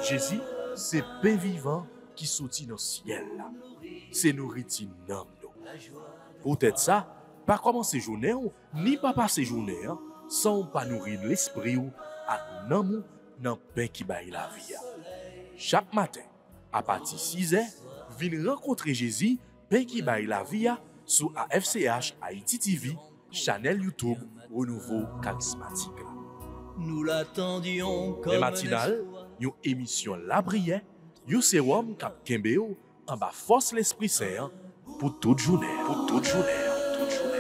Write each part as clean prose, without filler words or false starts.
Jésus, c'est pain vivant qui sortit dans le ciel. C'est nourriture dans nous. Peut-être ça, pas commencer journée ni pas passer journée sans pas nourrir l'esprit ou à nan dans pain qui baille la vie. Chaque matin, à partir de 6h, venez rencontrer Jésus, pain qui baille la vie sur AFCH Haïti TV, channel YouTube Renouveau Charismatique. Nous l'attendions comme les matinales, une émission La Prière, un sérum cap Kembeo en bas force l'Esprit Saint pour toute journée, pour toute journée, toute journée.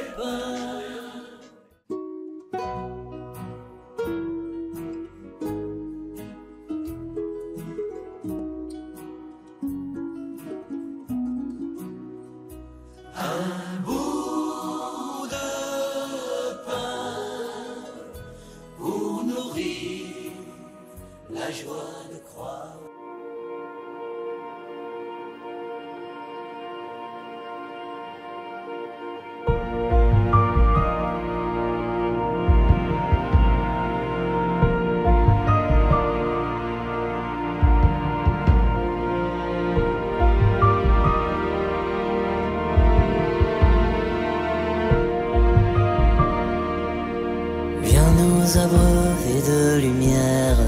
Abreuver de lumière,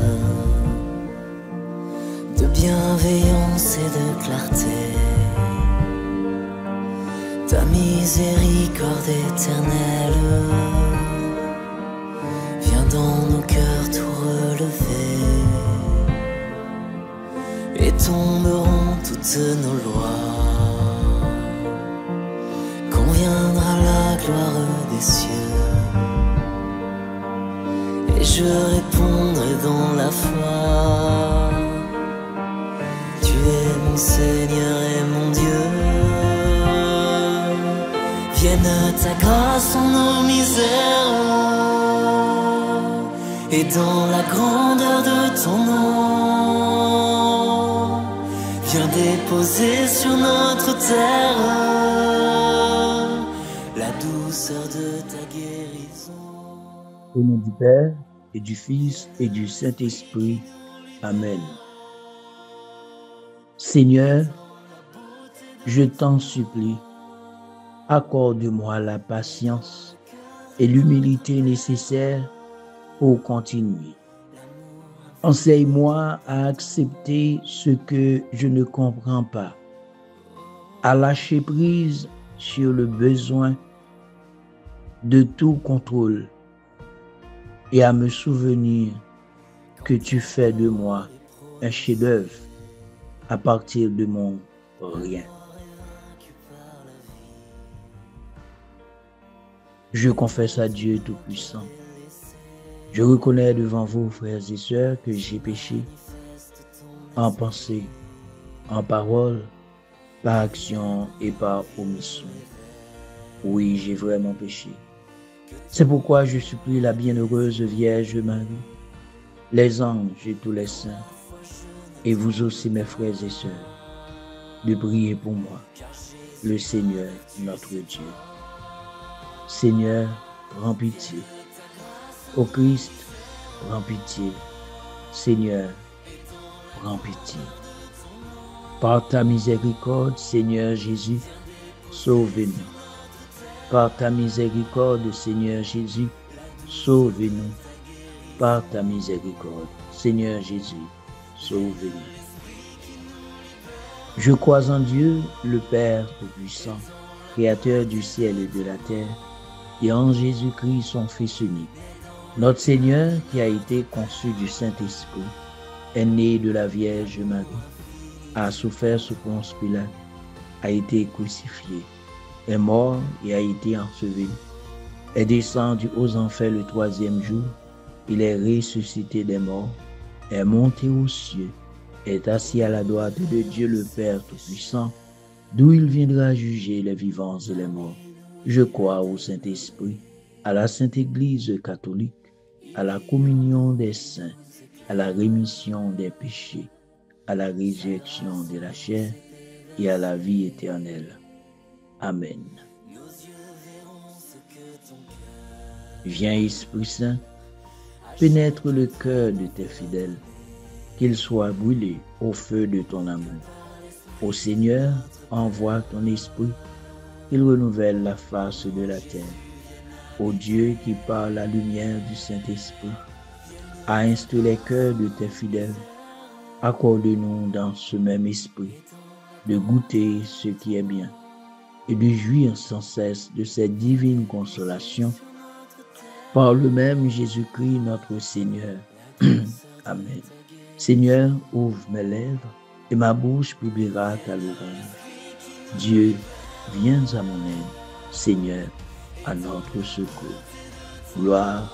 de bienveillance et de clarté. Ta miséricorde éternelle vient dans nos cœurs tout relever, et tomberont toutes nos lois quand viendra la gloire des cieux. Et je répondrai dans la foi, tu es mon Seigneur et mon Dieu. Vienne ta grâce en nos misères, et dans la grandeur de ton nom, viens déposer sur notre terre la douceur de ta guérison. Au nom du Père, et du Fils, et du Saint-Esprit. Amen. Seigneur, je t'en supplie, accorde-moi la patience et l'humilité nécessaires pour continuer. Enseigne-moi à accepter ce que je ne comprends pas, à lâcher prise sur le besoin de tout contrôle, et à me souvenir que tu fais de moi un chef-d'œuvre à partir de mon rien. Je confesse à Dieu Tout-Puissant. Je reconnais devant vous, frères et sœurs, que j'ai péché en pensée, en parole, par action et par omission. Oui, j'ai vraiment péché. C'est pourquoi je supplie la bienheureuse Vierge Marie, les anges et tous les saints, et vous aussi mes frères et sœurs, de prier pour moi, le Seigneur notre Dieu. Seigneur, prends pitié. Ô Christ, prends pitié. Seigneur, prends pitié. Par ta miséricorde, Seigneur Jésus, sauve-nous. Par ta miséricorde, Seigneur Jésus, sauve-nous. Par ta miséricorde, Seigneur Jésus, sauve-nous. Je crois en Dieu, le Père Tout-Puissant, Créateur du ciel et de la terre, et en Jésus-Christ, son Fils unique, notre Seigneur, qui a été conçu du Saint-Esprit, est né de la Vierge Marie, a souffert sous Ponce Pilate, a été crucifié, est mort et a été enseveli, est descendu aux enfers le troisième jour, il est ressuscité des morts, est monté aux cieux, est assis à la droite de Dieu le Père Tout-Puissant, d'où il viendra juger les vivants et les morts. Je crois au Saint-Esprit, à la Sainte Église catholique, à la communion des saints, à la rémission des péchés, à la résurrection de la chair et à la vie éternelle. Amen. Viens Esprit Saint, pénètre le cœur de tes fidèles, qu'ils soient brûlés au feu de ton amour. Ô Seigneur, envoie ton esprit, qu'il renouvelle la face de la terre. Ô Dieu qui par la lumière du Saint-Esprit a instruit les cœurs de tes fidèles, accorde-nous dans ce même esprit de goûter ce qui est bien et de jouir sans cesse de cette divine consolation par le même Jésus-Christ notre Seigneur. Amen. Seigneur, ouvre mes lèvres et ma bouche publiera ta louange. Dieu, viens à mon aide. Seigneur, à notre secours. Gloire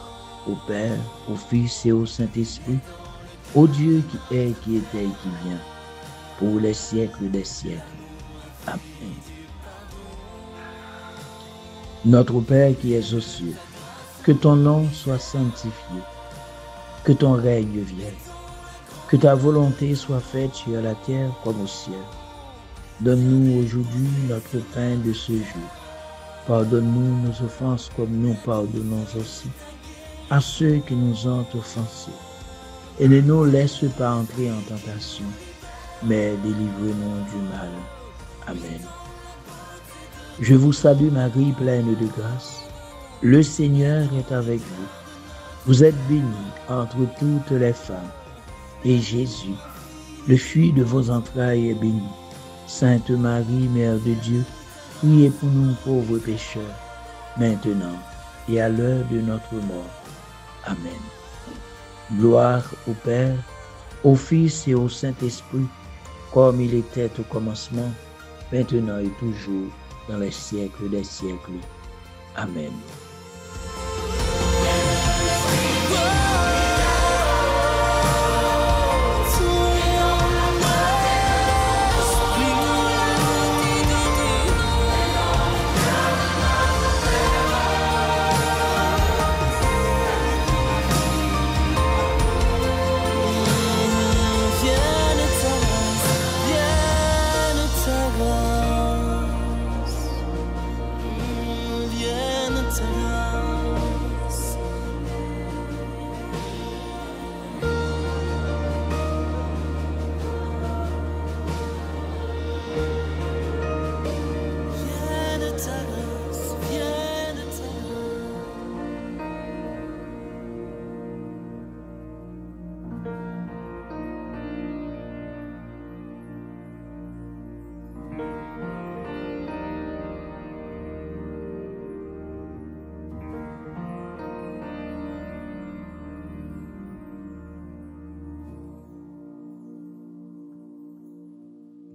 au Père, au Fils et au Saint-Esprit, au Dieu qui est, qui était et qui vient, pour les siècles des siècles. Amen. Notre Père qui es aux cieux, que ton nom soit sanctifié, que ton règne vienne, que ta volonté soit faite sur la terre comme au ciel. Donne-nous aujourd'hui notre pain de ce jour. Pardonne-nous nos offenses comme nous pardonnons aussi à ceux qui nous ont offensés. Et ne nous laisse pas entrer en tentation, mais délivre-nous du mal. Amen. Je vous salue Marie, pleine de grâce. Le Seigneur est avec vous. Vous êtes bénie entre toutes les femmes. Et Jésus, le fruit de vos entrailles, est béni. Sainte Marie, Mère de Dieu, priez pour nous pauvres pécheurs, maintenant et à l'heure de notre mort. Amen. Gloire au Père, au Fils et au Saint-Esprit, comme il était au commencement, maintenant et toujours, dans les siècles des siècles. Amen.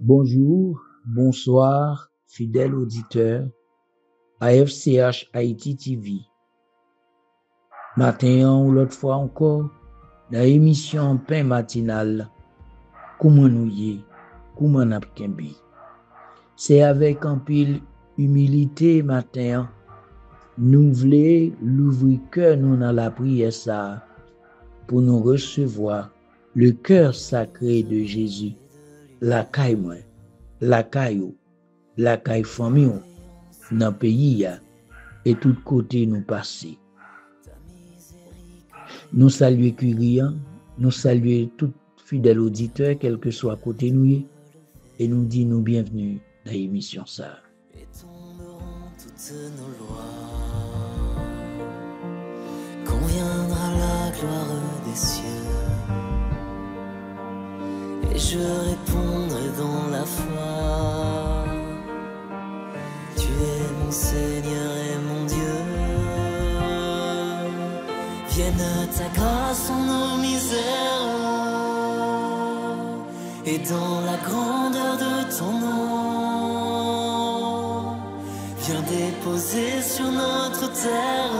Bonjour, bonsoir, fidèles auditeurs, AFCH Haïti TV. Matin ou l'autre fois encore, dans l'émission Pain matinal, comment nous y, comment nous kembi. C'est avec un pile humilité matin, nous voulons l'ouvrir cœur nous dans la prière ça, pour nous recevoir le cœur sacré de Jésus. La caille moi, la caille famille, dans le pays, et tout côté nous passer. Nous saluons Curian, nous saluons tout fidèle auditeur, quel que soit côté nous, et nous disons bienvenue dans l'émission ça. Et tomberont toutes nos lois, quand viendra la gloire des cieux. Et je répondrai dans la foi, tu es mon Seigneur et mon Dieu. Vienne ta grâce en nos misères, et dans la grandeur de ton nom, viens déposer sur notre terre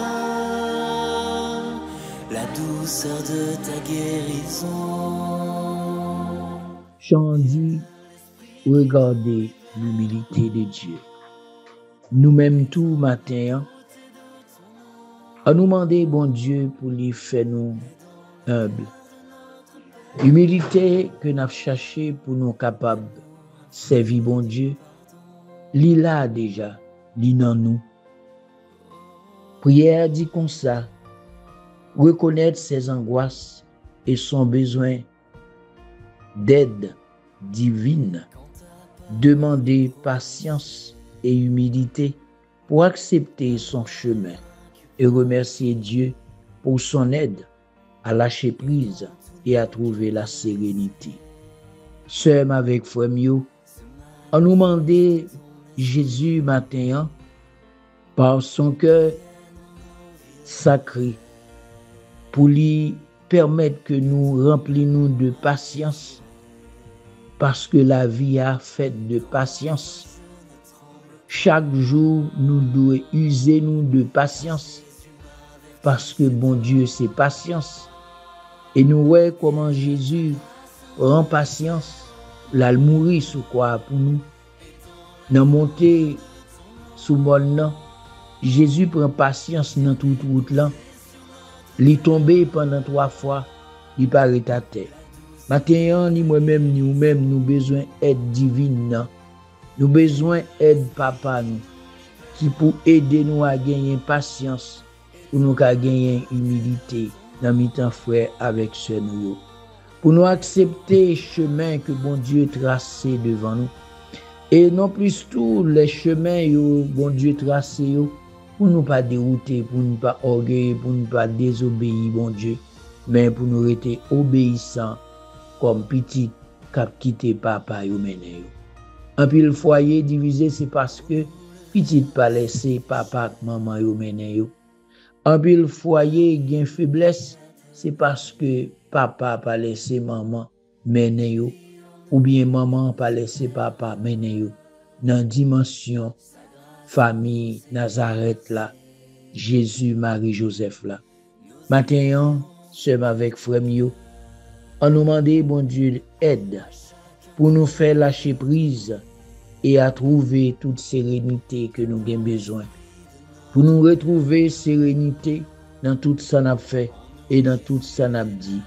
la douceur de ta guérison. Jean dit, regardez l'humilité de Dieu. Nous-mêmes tout matin, à nous demander bon Dieu pour lui faire nous humbles. Humilité que nous avons cherché pour nous capables de servir bon Dieu, lui là déjà, lui dans nous. Prière dit comme ça, reconnaître ses angoisses et son besoin d'aide divine, demander patience et humilité pour accepter son chemin et remercier Dieu pour son aide à lâcher prise et à trouver la sérénité. Sœur avec frère Mio, on nous demandait Jésus matin par son cœur sacré pour lui permettre que nous remplissions de patience parce que la vie a fait de patience. Chaque jour, nous devons user nous de patience parce que bon Dieu, c'est patience. Et nous voyons comment Jésus rend patience, l'a mourir sous quoi pour nous. Dans monter sous mon Jésus prend patience dans toute route là. Il tombé pendant 3 fois, il paraît à terre. Maintenant, ni moi-même, ni vous-même, nous besoin d'aide divine. Nous besoin d'aide papa nous, qui pour aider nous à gagner patience, pour nous à gagner humilité dans mi-temps frère avec sœur nous. Pour nous accepter le chemin que bon Dieu tracé devant nous. Et non plus tous les chemins que bon Dieu tracé pour nous pas dérouter, pour nous pas orgueiller, pour nous pas désobéir bon Dieu, mais pour nous rester obéissants comme petit cap quitté papa yo mené yo. Un pile foyer divisé c'est parce que petit pas laissé papa maman yo mené yo. Un pile foyer gain faiblesse c'est parce que papa pas laissé maman mené yo ou bien maman pas laissé papa mené yo. Dans dimension famille Nazareth là, Jésus, Marie, Joseph là. Maintenant, sommes avec frère Mio, on nous demande bon Dieu aide pour nous faire lâcher prise et à trouver toute sérénité que nous avons besoin. Pour nous retrouver sérénité dans tout ça n'a fait et dans tout ça n'a dit.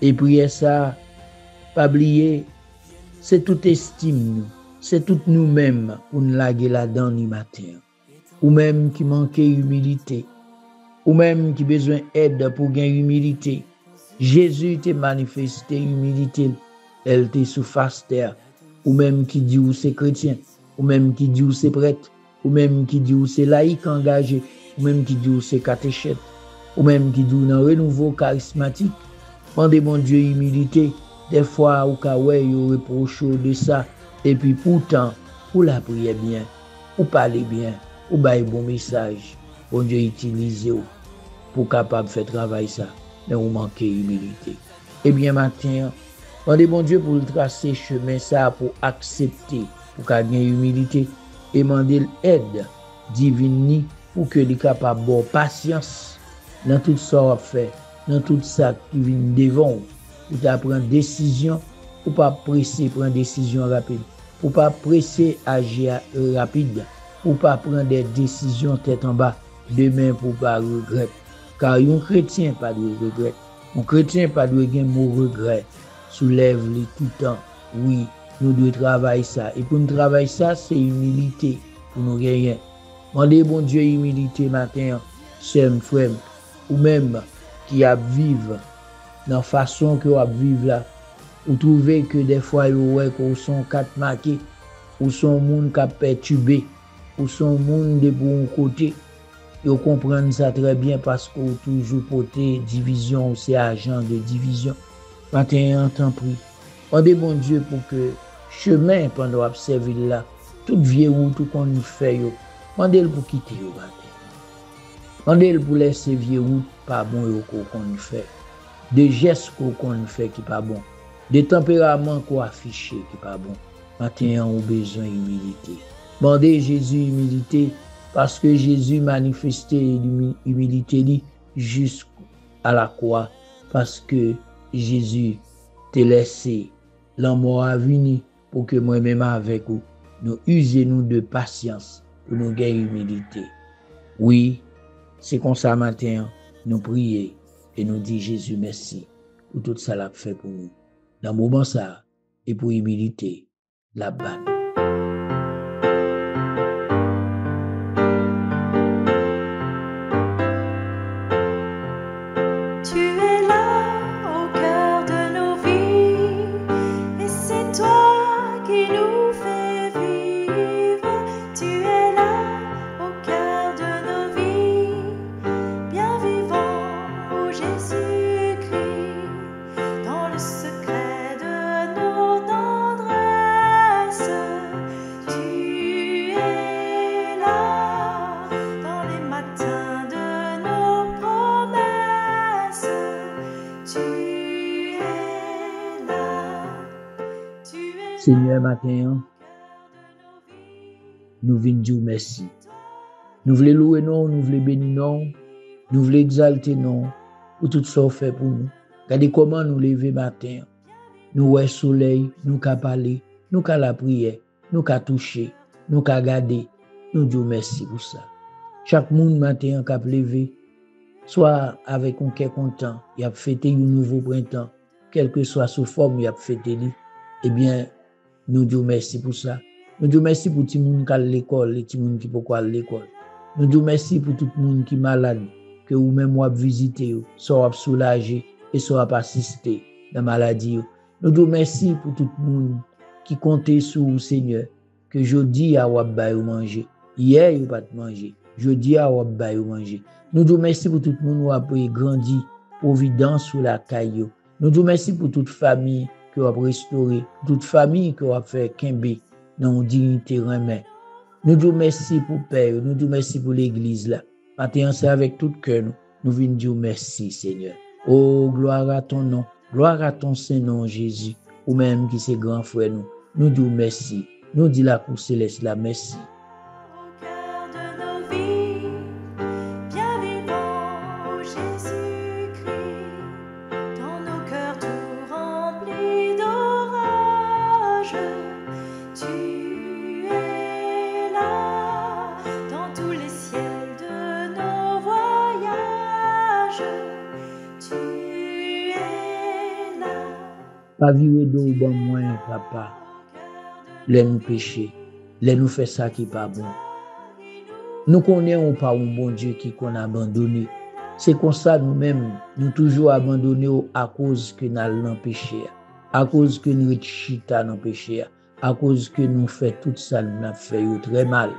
Et prier ça, pas oublier, c'est toute estime nous. C'est tout nous-mêmes pour nous laguer là-dedans ni matin. Ou même qui manquait humilité. Ou même qui besoin d'aide pour gagner humilité. Jésus t'a manifesté humilité. Elle était sous face terre. Ou même qui dit où c'est chrétien. Ou même qui dit où c'est prêtre. Ou même qui dit où c'est laïque engagé. Ou même qui dit où c'est catéchète. Ou même qui dit où dans renouveau charismatique. Pendez mon Dieu humilité. Des fois, ou ka ouais, yo reproche de ça. Et puis pourtant, ou la prier bien, ou parler bien, ou bailler bon message, bon Dieu utilise pour capable faire travail ça, mais ou manquer humilité. Eh bien matin, demandez bon Dieu pour tracer chemin ça pour accepter, pour gagner humilité et demander l'aide divine pour que les capable bon patience dans tout ça on fait, dans tout ça qui vient devant, pour prendre décision. Ou pas presser prendre décision rapide, ou pas presser agir rapide, ou pas prendre des décisions tête en bas demain pour pas regret. Car un chrétien pas de regret, un chrétien pas de gain mot regret. Soulève-les tout le temps. Oui, nous devons travailler ça. Et pour nous travailler ça, c'est humilité pour nous gagner. Demandez bon Dieu humilité matin, c'est frère, ou même qui a vivre dans la façon que a vivre là. Ou trouvez que des fois, vous sont quatre marqués, ou sont monde qui perturbé, ou sont monde de bon côté. Vous comprenez ça très bien parce que vous toujours porté division, c'est agent de division. Maintenant, tant pis. Demandez bon Dieu pour que chemin pendant observer là, toute vieille route tout qu'on nous fait, demandez pour quitter yo matin. Demandez pour laisser vieille route pas bon qu'on nous fait. Des gestes qu'on nous fait qui pas bon. Des tempéraments qu'on affiche qui pas bon. Maintenant, on a besoin d'humilité. Demandez Jésus humilité parce que Jésus manifestait l'humilité jusqu'à la croix parce que Jésus t'a laissé la mort à venir pour que moi-même avec vous, nous usions de patience pour nous gagner humilité. Oui, c'est comme ça matin, nous prions et nous disons Jésus merci pour tout ça l'a fait pour nous. Dans le moment ça, et pour humilité, la banne. Seigneur, matin, nous venons dire merci. Nous voulons louer non, nous voulons bénir non, nous voulons exalter non, pour tout ça fait pour nous. Regardez comment nous lever matin. Nous voyons le soleil, nous qu'à parler, nous qu'à la prière, nous qu'à toucher, nous qu'à garder. Nous disons merci pour ça. Chaque monde matin qui a levé, soit avec un cœur content, il a fêté un nouveau printemps, quelle que soit sous forme, il a fêté lui. Eh bien, nous disons merci pour ça. Nous disons merci pour tout le monde qui est à l'école, et tout le monde qui peut aller à l'école. Nous disons merci pour tout le monde qui est malade, que vous-même vous visitez, soit soulagé et soit assisté dans la maladie. Nous disons merci pour tout le monde qui compte sur le Seigneur, que je dis à vous manger. Hier, vous pas manger. Je dis à vous manger. Nous disons merci pour tout le monde qui a grandi, providence sur la caillou. Nous disons merci pour toute famille qui a restauré, toute famille qui a fait Kembe dans dignité remet. Nous disons merci pour Père, nous disons merci pour l'église là. Maintenant, c'est avec tout cœur nous venons dire merci Seigneur. Oh, gloire à ton nom, gloire à ton Saint-Nom Jésus, ou même qui c'est grand frère nous. Nous disons merci. Nous disons la cour céleste là, merci. Pas virer d'eau bon moins, papa. Les nous pécher, les nous fait ça qui pas bon. Nous connaissons pas un bon Dieu qui qu'on a abandonné. C'est comme ça nous-mêmes, nous toujours abandonnés à cause que nous avons péché, à cause que nous chita dans péché, à cause que nous fait tout ça, nous avons fait très mal.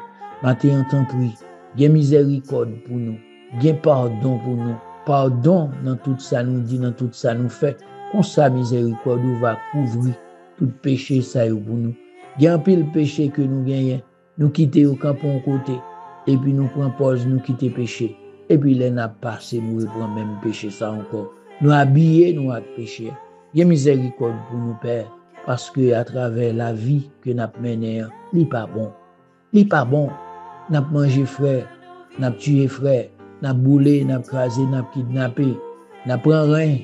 Maintenant, t'en prie, il y a miséricorde pour nous, il y a pardon pour nous, pardon dans tout ça nous dit, dans tout ça nous fait. Comme ça, miséricorde va couvrir tout péché ça pour nous. Il y a un pile péché que nous gagnons, nous quitter au camp en côté, et puis nous prenons pause, nous quitter péché. Et puis les n'a passé, nous reprenons même péché ça encore. Nous habiller, nous avec péché. Il y a miséricorde pour nous, Père, parce que à travers la vie que nous avons menée, il n'est pas bon. Il n'est pas bon. Nous avons mangé frère, nous avons tué frère, nous avons boulé, nous avons crasé, nous avons kidnappé, nous avons rien.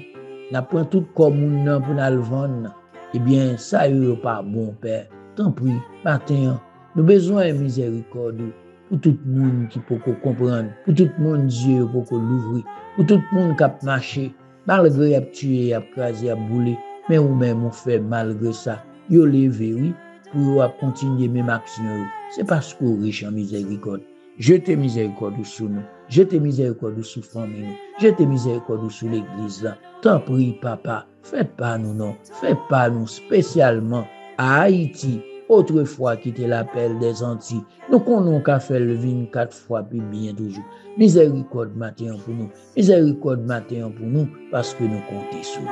N'a prend tout comme nous pour nous vendre. Eh bien, ça n'est pas bon, Père. Tant pis, matin, nous avons besoin de miséricorde pour tout le monde qui peut comprendre, pour tout le monde Dieu pour l'ouvrir, pour tout le monde qui a marché, malgré a tué, a crasé, a boulé, mais nous-mêmes on fait malgré ça. Yo levé, oui, pour continuer même action. C'est parce qu'on est riche en miséricorde. Jetez miséricorde sur nous. Jetez miséricorde sur la famille. Jetez miséricorde sur l'église là. Tant pis, papa, faites pas nous non. Faites pas nous spécialement à Haïti. Autrefois qui était l'appel des Antilles. Nous connaissons qu'à faire le 24 fois puis bien toujours. Miséricorde matin pour nous. Miséricorde matin pour nous parce que nous comptons sur nous.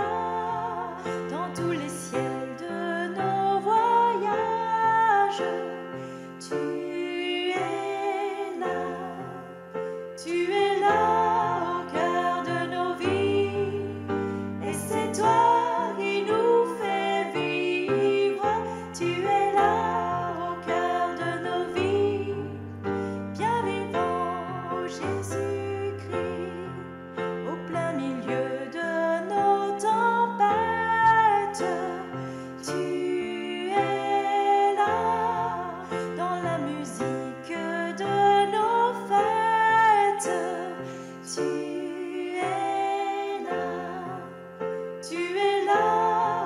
Dans tous les ciels de nos voyages, tu es là au cœur de nos vies, et c'est toi qui nous fais vivre. Tu es là au cœur de nos vies, bien vivant, ô Jésus-Christ, au plein milieu de nos tempêtes. Tu es là dans la musique de nos fêtes. Tu es là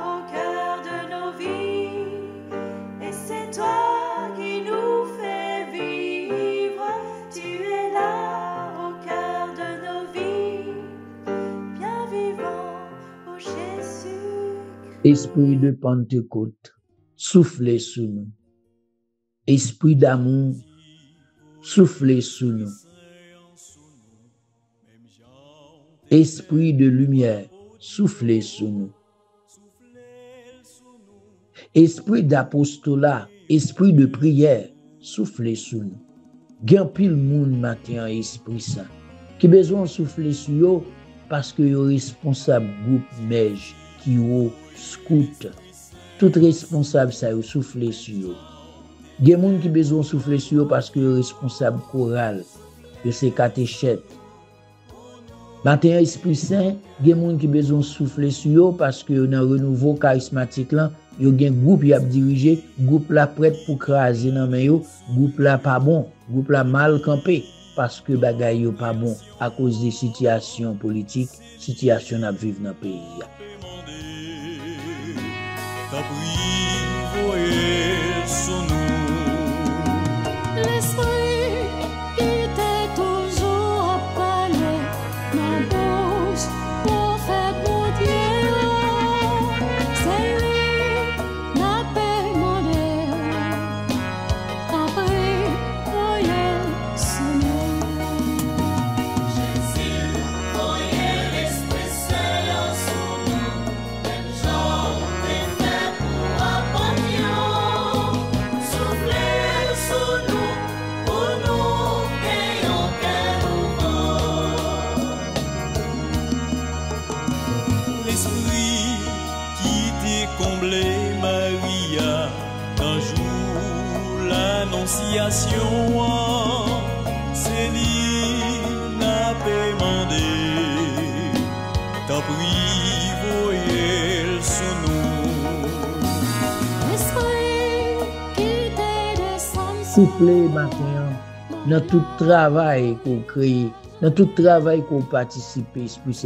au cœur de nos vies, et c'est toi qui nous fais vivre. Tu es là au cœur de nos vies, bien vivant, ô Jésus. Esprit de Pentecôte, soufflez sur nous. Esprit d'amour, soufflez sur nous. Esprit de lumière, soufflez sur nous. Esprit d'apostolat, esprit de prière, soufflez sur nous. Gen pile moun matin esprit saint qui besoin souffler sur yo parce que yo responsable groupe Mej, qui yo scout. Tout responsable ça yo souffler sur yo. Gen moun qui besoin souffler sur yo parce que yo responsable choral, yo c'est catéchète. Matin Esprit Saint, gen moun qui besoin souffler sur yo parce que dans renouveau charismatique là, yo gen groupe y a dirigé, groupe là prêt pour craser nan men yo, groupe là pas bon, groupe là mal campé parce que bagay yo pas bon à cause des situations politiques, situation n'a vivre dans pays. C'est lui n'a pas demandé, t'as pris voyelle sous nous. Esprit qui te descend Souffler matin dans tout travail qu'on crée, dans tout travail qu'on participe,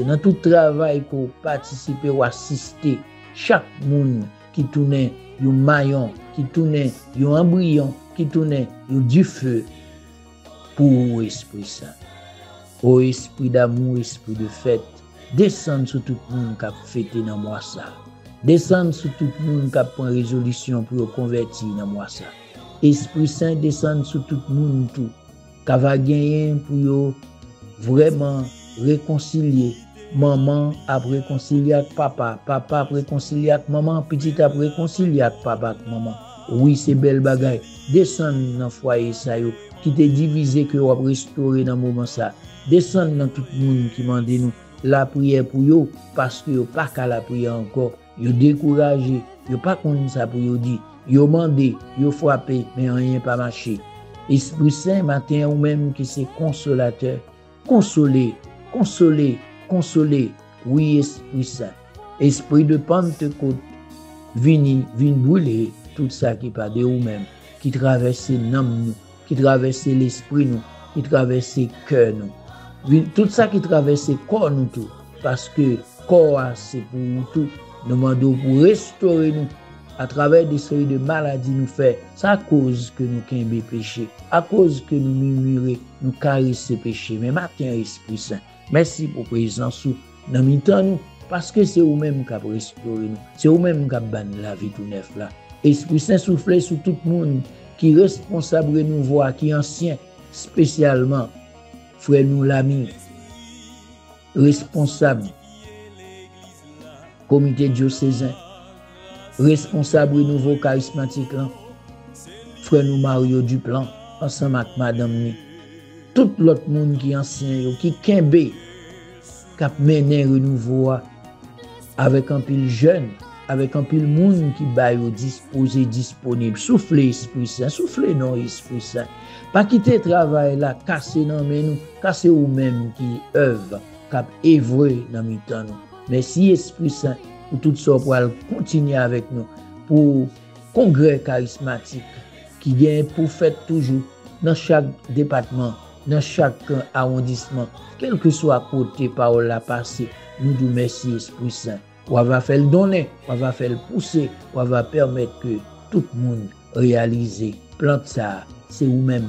dans tout travail qu'on participe ou assister, chaque monde qui tourne un maillon, qui tourne un embryon, qui tourne du feu pour Esprit Saint. Ô esprit d'amour, esprit de fête, descend sur tout le monde qui a fêté dans moi ça. Descend sur tout le monde qui a pris résolution pour convertir dans moi ça. Esprit Saint descend sur tout le monde tout, qui va gagner pour vraiment réconcilier. Maman a réconcilié avec papa, papa a réconcilié avec maman, petit a réconcilié avec papa avec maman. Oui, c'est belle bagaille. Descendre dans le foyer ça yo, qui te divisé que on restaurer dans moment ça. Descendre dans tout le monde qui mande nous la prière pour yo parce que yo pas qu'à la prière encore. Yo découragé, yo pas connait ça pour yo dire. Yo mandé, yo frappé mais rien pas marché. Esprit Saint matin ou même qui c'est consolateur. Consoler, consoler, consoler. Oui, Esprit Saint. Esprit de Pentecôte, vini brûler tout ça qui pas de vous-même, qui traverse l'âme, qui traverse l'esprit nous, qui traverse le cœur nous. Tout ça qui traverse le corps nous tout, parce que corps c'est pour nous tout. Nous demandons pour restaurer nous à travers des séries de maladies nous fait. C'est à cause que nous kembe péché, à cause que nous murmurer, nous caresser péché. Mais matin Esprit Saint, merci pour présence dans mi-temps nous, parce que c'est vous-même qui avez restauré nous, c'est vous-même qui avez banni la vie tout neuf là. Esprit Saint souffle sur tout le monde qui est responsable de nous voir, qui est ancien, spécialement, frère nous l'ami, responsable, comité diocésain, responsable de nouveau charismatique, frère nous Mario Duplan, ensemble avec madame ni, tout l'autre monde qui est ancien, qui kembe, qui a mené renouveau avec un pile jeune, avec un pile monde qui va disposé, disponible. Soufflez Esprit Saint, soufflez non Esprit Saint. Pas quitter le travail là, casser dans nous, casser vous-même qui œuvre, cap œuvrer dans mes temps nous. Merci Esprit Saint pour tout ça pour continuer avec nous pour congrès charismatique qui vient pour faire toujours dans chaque département, dans chaque arrondissement, quel que soit côté parole la passée. Nous disons merci Esprit Saint. On va faire le donner, on va faire le pousser, on va permettre que tout le monde réalise. Plante ça, c'est vous-même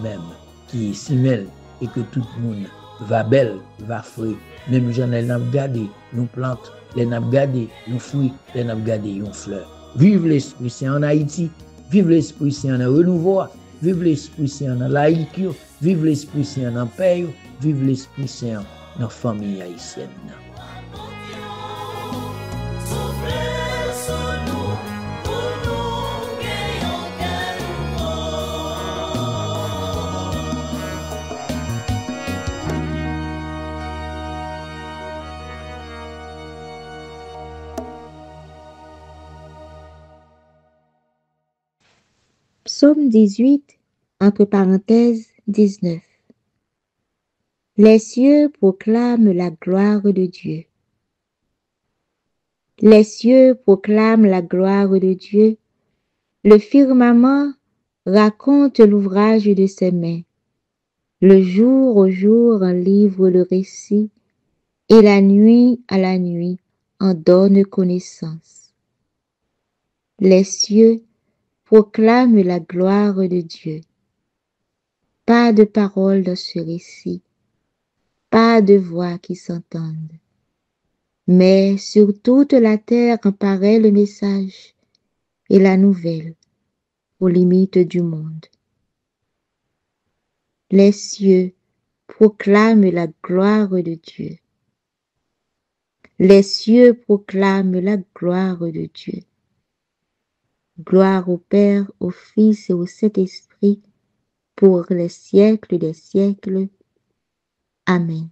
qui est si belle et que tout le monde va belle, va frais. Même j'en ai gardé, nous plantes, les n'a gardé, nous fruits, les n'a gardé, une fleur. Vive l'Esprit Saint en Haïti, vive l'Esprit Saint en renouveau, vive l'Esprit Saint en laïque, vive l'Esprit Saint en paix, vive l'Esprit Saint dans la famille haïtienne. Psaume 18, entre parenthèses 19. Les cieux proclament la gloire de Dieu. Les cieux proclament la gloire de Dieu. Le firmament raconte l'ouvrage de ses mains. Le jour au jour en livre le récit, et la nuit à la nuit en donne connaissance. Les cieux proclament la gloire de Dieu. Pas de parole dans ce récit, pas de voix qui s'entendent. Mais sur toute la terre paraît le message et la nouvelle aux limites du monde. Les cieux proclament la gloire de Dieu. Les cieux proclament la gloire de Dieu. Gloire au Père, au Fils et au Saint-Esprit, pour les siècles des siècles. Amen.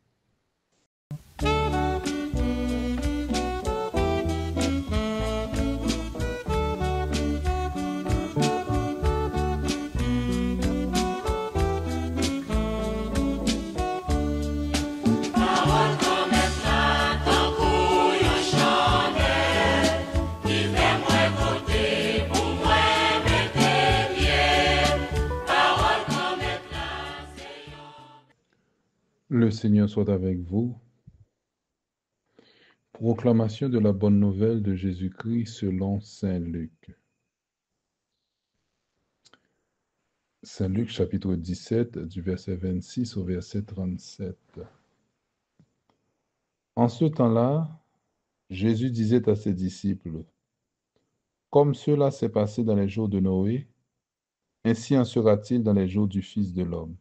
Le Seigneur soit avec vous. Proclamation de la bonne nouvelle de Jésus-Christ selon Saint Luc. Saint Luc chapitre 17 du verset 26 au verset 37. En ce temps-là, Jésus disait à ses disciples, « Comme cela s'est passé dans les jours de Noé, ainsi en sera-t-il dans les jours du Fils de l'homme.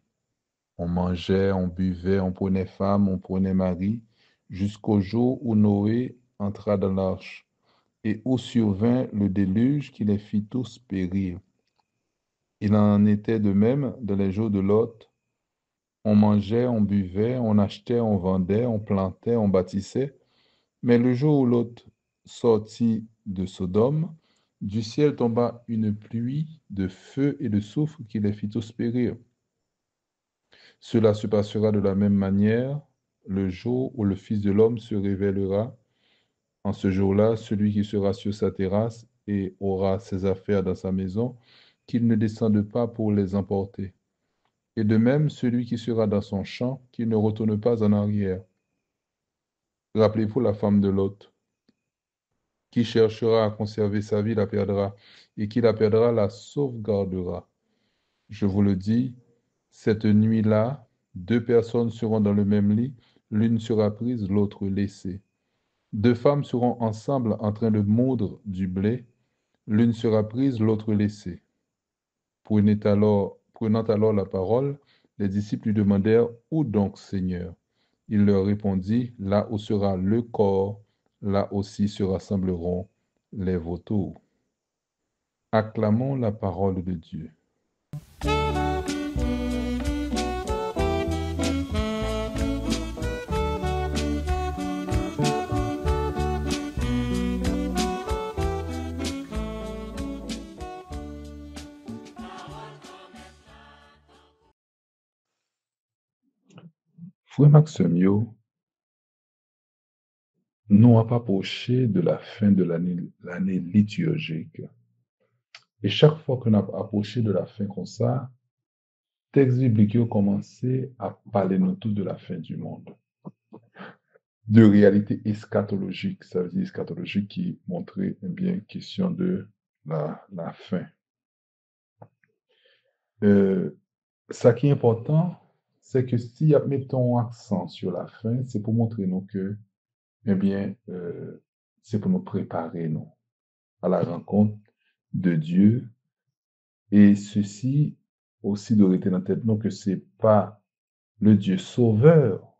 On mangeait, on buvait, on prenait femme, on prenait mari, jusqu'au jour où Noé entra dans l'arche, et où survint le déluge qui les fit tous périr. Il en était de même dans les jours de Lot. On mangeait, on buvait, on achetait, on vendait, on plantait, on bâtissait. Mais le jour où Lot sortit de Sodome, du ciel tomba une pluie de feu et de soufre qui les fit tous périr. Cela se passera de la même manière le jour où le Fils de l'homme se révélera. En ce jour-là, celui qui sera sur sa terrasse et aura ses affaires dans sa maison, qu'il ne descende pas pour les emporter. Et de même, celui qui sera dans son champ, qu'il ne retourne pas en arrière. Rappelez-vous la femme de Lot. Qui cherchera à conserver sa vie la perdra, et qui la perdra la sauvegardera. Je vous le dis, cette nuit-là, 2 personnes seront dans le même lit, l'une sera prise, l'autre laissée. 2 femmes seront ensemble en train de moudre du blé, l'une sera prise, l'autre laissée. Prenant alors la parole, les disciples lui demandèrent, « Où donc, Seigneur ?» Il leur répondit, « Là où sera le corps, là aussi se rassembleront les vautours. » Acclamons la parole de Dieu. Frère Maximio, nous avons approché de la fin de l'année liturgique. Et chaque fois qu'on a approché de la fin comme ça, texte biblique a commencé à parler nous tous de la fin du monde. De réalité eschatologique, ça veut dire eschatologique qui montrait bien question de la fin. Ça qui est important, c'est que si on met ton accent sur la fin, c'est pour montrer nous que, eh bien, c'est pour nous préparer nous à la rencontre de Dieu. Et ceci aussi doit rester dans la tête, non, que c'est pas le Dieu sauveur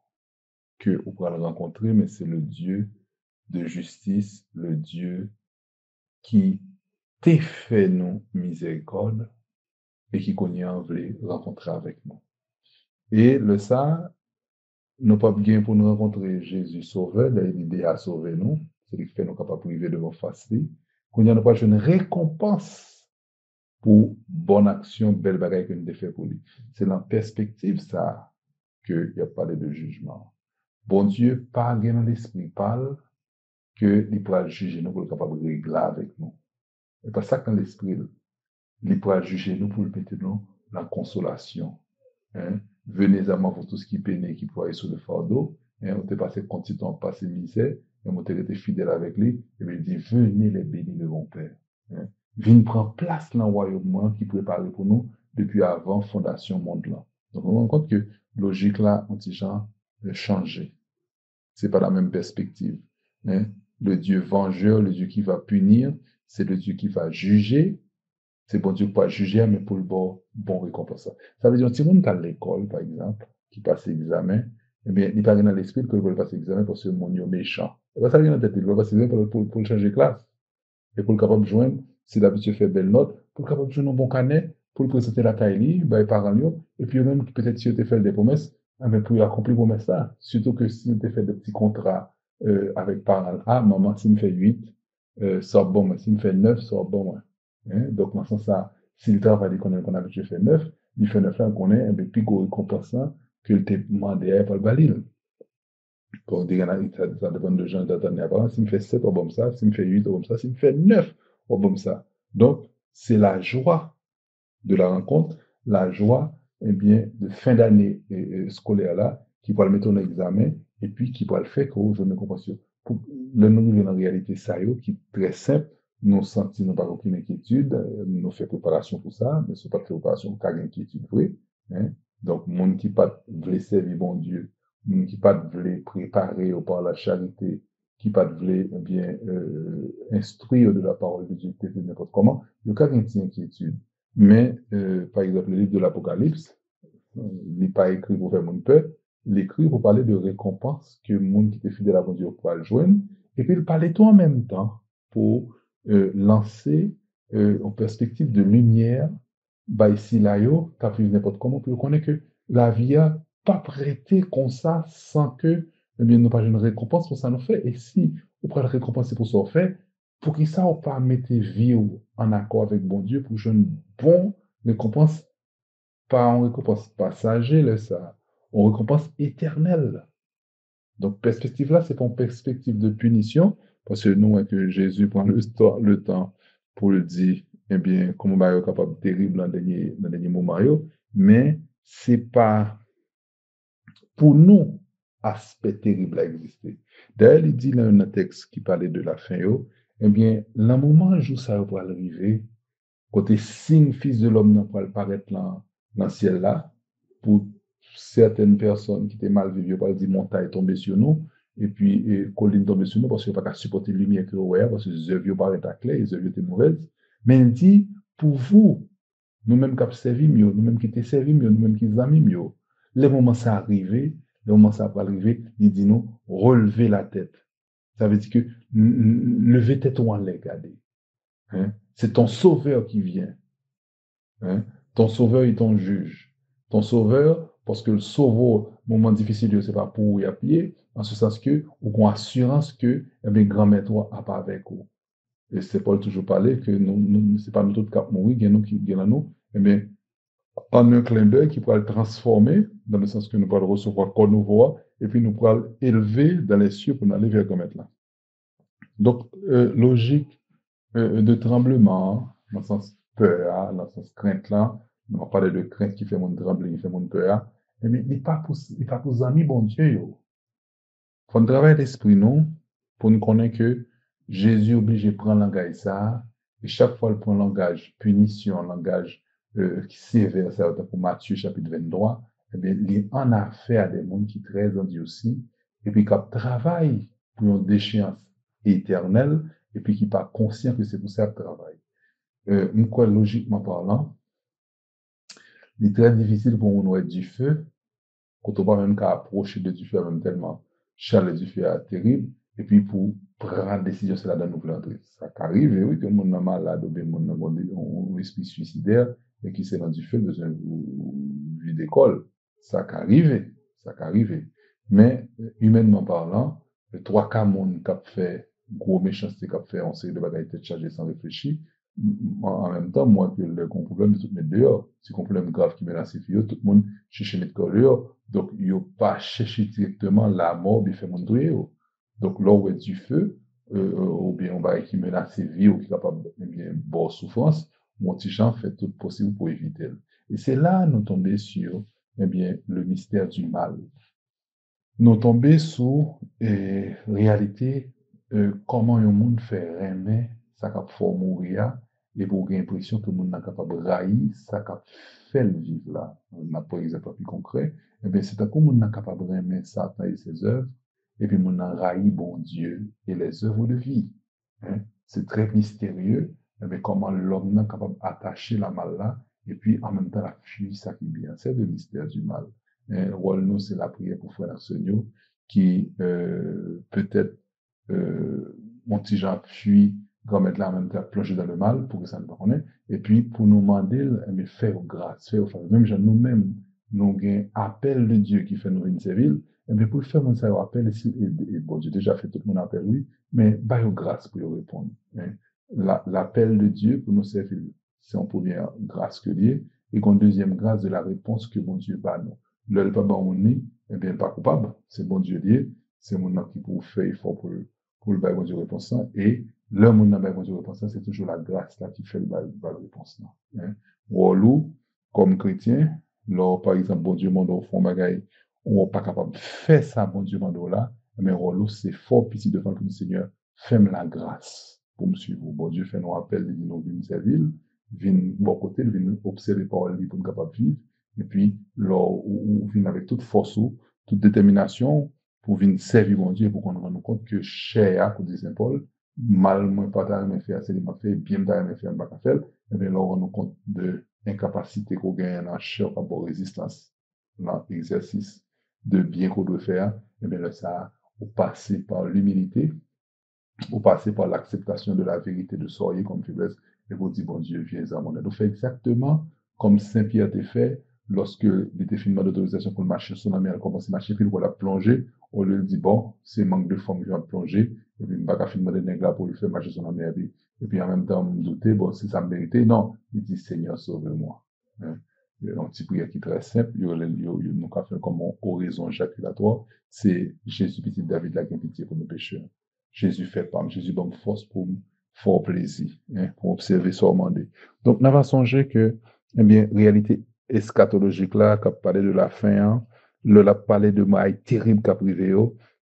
que vous pourrez le rencontrer, mais c'est le Dieu de justice, le Dieu qui t'a fait nous miséricorde et qui connaît en voulait rencontrer avec nous. Et le ça, nous pas bien pour nous rencontrer Jésus sauveur, l'idée à sauver nous, c'est ce qui fait nous capables de priver de nos faces, qu'on n'y a pas une récompense pour bonne action, belle bagaille que nous avons fait pour lui. C'est dans la perspective ça qu'il y a parlé de jugement. Bon Dieu, pas dans l'esprit, parle que il pourra juger nous pour être capable de régler avec nous. Et pas ça que dans l'esprit, il pourra juger nous pour le mettre nous la consolation. Hein? Venez à moi pour tout ce qui peine, qui pourra être sur le fardeau. Hein? On t'a passé quand temps, passé misère, et on t'a été fidèle avec lui, et bien il dit, venez les bénis de mon Père. Hein? Viens prendre place dans le royaume qui préparé pour nous depuis avant fondation monde là. Donc on rend compte que logique là, on dit genre changer. C'est pas la même perspective. Hein? Le Dieu vengeur, le Dieu qui va punir, c'est le Dieu qui va juger. C'est bon Dieu pour juger, mais pour le bon récompense. Ça veut dire, si on est à l'école, par exemple, qui passe l'examen, eh bien, il n'est pas dans l'esprit que veut passer l'examen parce que mon est méchant. Et bien, ça vient dans la tête, il va passer l'examen pour le changer de classe. Et pour le capable de joindre, si d'habitude fait belle note, pour le capable de joindre un bon canet, pour le présenter la taille, ben, les parents, et puis même, peut-être, si tu fait des promesses, mais pour accomplir les promesses là. Surtout que si tu fait des petits contrats, avec parents, ah, maman, si me fait 8, sort bon, si me fait 9, sort bon, hein? Donc, dans ce sens, ça, si le travail qu'on a habitué fait 9, il fait 9 là qu'on est, un peu plus gros récompensant que le t'es demandé par le balil. Pour dire, ça dépend de gens d'attendre avant. Si me fait 7, on bombe ça. Si me fait 8, on bombe ça. Si me fait 9, on bombe ça. Donc, c'est la joie de la rencontre, la joie, eh bien, de fin d'année scolaire là, qui va le mettre en examen, et puis qui va le faire qu'au jour de compréhension. Pour le nous en réalité, ça qui est très simple, nous sentis, nous pas aucune inquiétude, nous fait préparation pour ça, mais ce n'est pas de préparation, car inquiétude vraie, hein. Donc, monde qui pas voulait servir bon Dieu, monde qui pas voulait préparer par la charité, qui pas voulait, eh bien, instruire de la parole de Dieu, peut-être n'importe comment, il y a une inquiétude. Mais, par exemple, le livre de l'Apocalypse, il n'est pas écrit pour faire mon peur, il est écrit pour parler de récompense que le monde qui était fidèle à mon Dieu pourra le joindre, et puis il parlait tout en même temps pour lancer en perspective de lumière, bah ici, là, t'as pu n'importe comment, puis on connaît que la vie a pas prêté comme ça sans que, eh bien, nous pas une récompense pour ça nous fait, et si on prend la récompense pour ça on fait, pour qui ça, on pas mettre vie en accord avec bon Dieu, pour que une bonne récompense, pas en récompense passager, là, ça, en récompense éternelle. Donc, perspective là, c'est pas une perspective de punition, parce que nous, que Jésus prend le temps pour le dire, eh bien, comment on va capable de terrible dans le dernier moment, mais c'est pas pour nous aspect terrible à exister. D'ailleurs, il dit dans un texte qui parlait de la fin, eh bien, le moment où ça va arriver, côté signe fils de l'homme va apparaître dans le ciel là, pour certaines personnes qui étaient mal vécues, par dire montagne tomber sur nous, et puis colline tomber sur nous, parce qu'il n'y a pas qu'à supporter la lumière que vous parce que les œuvres paraissent à clair, les œuvres étaient mauvaises. Mais il dit, pour vous, nous-mêmes qui avons servi mieux, nous-mêmes qui étaient servis mieux, nous-mêmes qui avons amis mieux, les moments ça arrivé, les moments ça va arriver, il dit nous, relevez la tête. Ça veut dire que levez tête ou en les garder. Hein? C'est ton sauveur qui vient. Hein? Ton sauveur est ton juge. Ton sauveur, parce que le sauveur, moment difficile, c'est pas pour y appuyer, en ce sens que, ou qu'on assurance que, eh bien, grand-mère toi a pas avec vous. Et c'est Paul toujours parler que nous c'est pas nous tous qui mourir, il y a nous qui gagnent nous, eh bien, en un clin d'œil qui pourra le transformer, dans le sens que nous pourrons le recevoir comme nous voit, et puis nous pourrons l'élever dans les cieux pour aller vers grand-mère là. Donc, logique de tremblement, dans le sens peur, dans le sens crainte là, on va parler de crainte qui fait mon trembler, qui fait mon peur, mais il n'est pas pour amis, bon Dieu, yo. Faut travailler l'esprit, non, pour nous connaître que Jésus obligé de prendre langage ça, et chaque fois il prend langage punition, langage qui sévère, ça pour Matthieu chapitre 23, eh bien, il en a fait à des mondes qui très en aussi, et puis qui travaille pour une déchéance éternelle, et puis qui pas conscient que c'est pour ça qu'il travaille. Quoi, logiquement parlant, il est très difficile pour nous être du feu, quand on va même qu'à approcher de du feu, même tellement chaleur du feu est terrible, et puis pour prendre décision, c'est là dans nous entrer. Ça arrive, oui, que le monde est malade, ou bien le monde a un esprit suicidaire, et qui s'est dans du feu, besoin de vie d'école. Ça arrive. Mais, humainement parlant, les trois cas monde qui fait gros méchanceté, qui fait on sait de bagailles tête chargée sans réfléchir, en même temps, moi, que le problème de tout mettre dehors, c'est un problème grave qui menace les filles, tout le monde cherche mettre corps dehors. Donc, il a pas cherché directement la mort, il fait mon doué. Donc, là où est du feu, ou bien on va qui menace les vies, ou qui est capable, eh bien, bonne souffrance, mon petit Jean fait tout possible pour éviter. Et c'est là, nous tomber sur, eh bien, le mystère du mal. Nous tomber sur, réalité, comment un monde fait aimer, ça cap faut mourir, et pour gagner l'impression que tout le monde n'est capable de railler, ça cap fait le vivre là. On a par exemple plus concret, eh bien, c'est un coup monde n'est capable d'aimer Satan et ses œuvres, et puis monde n'a raillé bon Dieu et les œuvres de vie. Hein? C'est très mystérieux, mais comment l'homme n'est capable d'attacher la mal là, et puis en même temps la fuir, ça qui est bien. C'est le mystère du mal. Rôle nous, c'est la prière pour Frère Arsenio, qui peut-être mon petit Jean fuit, remettre là en même temps plonger dans le mal pour que ça ne pas connaisse, et puis pour nous demander, mais faire grâce, faire faveur. Même nous-mêmes, nous avons un appel de Dieu qui fait nous une ville, et bien pour le faire, nous avons appel ici, et bon, Dieu déjà fait tout mon appel, oui, mais bah, grâce pour y répondre. Hein. L'appel de Dieu pour nous servir, c'est en première grâce que Dieu, et qu'en deuxième grâce de la réponse que bon Dieu bat nous. Le pas bon nez, eh bien, pas coupable. C'est bon Dieu lié. C'est mon nom qui pour faire effort pour le bail bon Dieu réponse. Et le mon nom bail bon Dieu réponse, c'est toujours la grâce là qui fait le bail réponse là. Hein. Ou comme chrétien, là, par exemple, bon Dieu mando au fond bagaille, on n'est pas capable de faire ça, bon Dieu mando là, mais rôle c'est fort petit devant le Seigneur, fais-moi la grâce pour me suivre. Bon Dieu fait nous appel, il dit nous vins servir, vins bon côté, vins observer par lui pour nous capable vivre. Et puis, là, on vient avec toute force, toute détermination pour venir servir mon Dieu, pour qu'on nous rende compte que cher, comme dit Saint Paul, mal, moins pas d'arrêt, mais faire, c'est les fait, bien d'arrêt, mais faire, pas faire. Et bien, là, on rend compte de l'incapacité qu'on gagne dans chair par rapport à résistance, dans l'exercice de bien qu'on doit faire. Et bien, là, ça, on passe par l'humilité, on passe par l'acceptation de la vérité de soyez comme faiblesse, et vous dites, bon Dieu, viens à mon aide. On fait exactement comme Saint Pierre t'a fait, lorsque il était filmé d'autorisation pour marcher sur la mer, elle a commencé à marcher, puis il a plongé, on lui dit, bon, c'est manque de forme, je vais plonger, et puis il va filmer des nègres là pour lui faire marcher sur la mer, et puis en même temps, on me doutait, bon, si ça me méritait, non, il dit, Seigneur, sauve-moi. Hein? Un petit prière qui est très simple, nous avons fait comme oraison éjaculatoire, c'est Jésus, petit David, là, qui a pitié pour nos pécheurs. Jésus fait pas, Jésus donne force pour fort plaisir, hein, pour observer son mandé. Donc, nous avons songé que, eh bien, réalité eschatologique là, qui a parlé de la fin, hein, le parlé de maille terrible qu'a privé,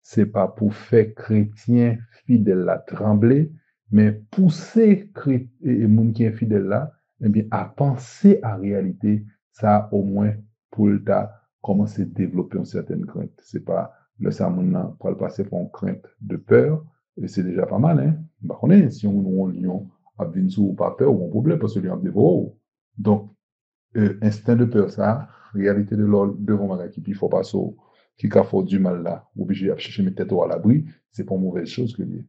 c'est pas pour faire chrétien fidèle là trembler, mais pousser et monde qui est fidèle là, eh bien, à penser à réalité, ça au moins pour le tas commencer à développer une certaine crainte. C'est pas le sermon pour le passer pour une crainte de peur, et c'est déjà pas mal, hein. Bah, on est, si on lion a bien ou pas peur, ou un problème, parce que lui a dévoré. Donc, instinct de peur, ça, réalité de l'ordre devant ma qui il faut pas ça, qui a fait du mal là, obligé à chercher mes têtes à l'abri, c'est pas une mauvaise chose que lui.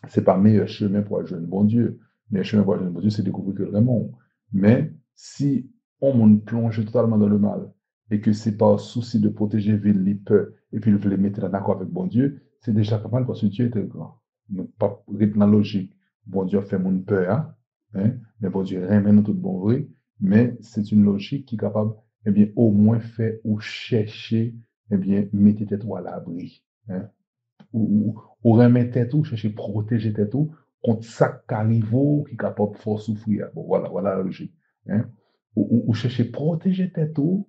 C'est pas meilleur chemin pour aller joindre bon Dieu. Mais le chemin pour aller joindre bon Dieu, c'est découvrir que vraiment. Mais si on plonge totalement dans le mal, et que c'est pas un souci de protéger les peurs, et puis de les mettre en accord avec bon Dieu, c'est déjà pas mal parce que Dieu est grand. Donc, pas rythme la logique. Bon Dieu fait mon peur, hein, mais bon Dieu ramène tout bon vrai. Mais c'est une logique qui est capable, eh bien, au moins faire ou chercher, eh bien, mettre tête à l'abri, hein, ou remettre tête ou chercher protéger tête ou contre ça qui arrive, qui est capable de faire souffrir. Bon, voilà la logique, hein, ou chercher protéger tête ou